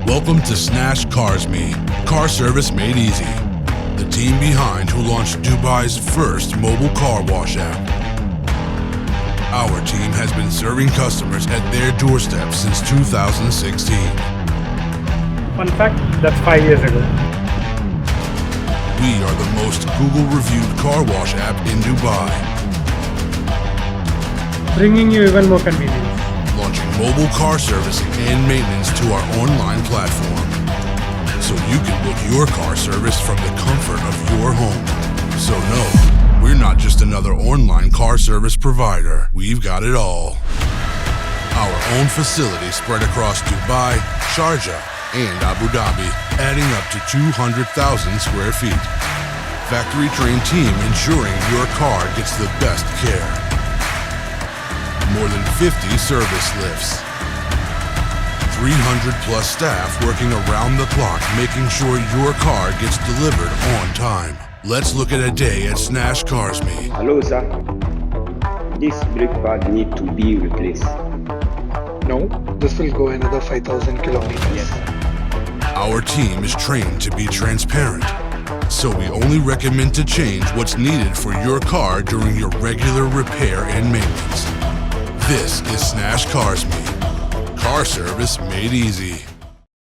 Welcome to SNASH CarSME, car service made easy. The team behind who launched Dubai's first mobile car wash app. Our team has been serving customers at their doorstep since 2016. Fun fact, that's 5 years ago. We are the most Google-reviewed car wash app in Dubai. Bringing you even more convenience. Launching mobile car servicing and maintenance to our online platform. So you can book your car service from the comfort of your home. So no, we're not just another online car service provider. We've got it all. Our own facility spread across Dubai, Sharjah, and Abu Dhabi, adding up to 200,000 square feet. Factory-trained team ensuring your car gets the best care. More than 50 service lifts. 300 plus staff working around the clock, making sure your car gets delivered on time. Let's look at a day at SNASH CarSME. Hello sir, this brake pad need to be replaced. No, this will go another 5,000 kilometers. Yes. Our team is trained to be transparent, so we only recommend to change what's needed for your car during your regular repair and maintenance. This is SNASH CarSME, car service made easy.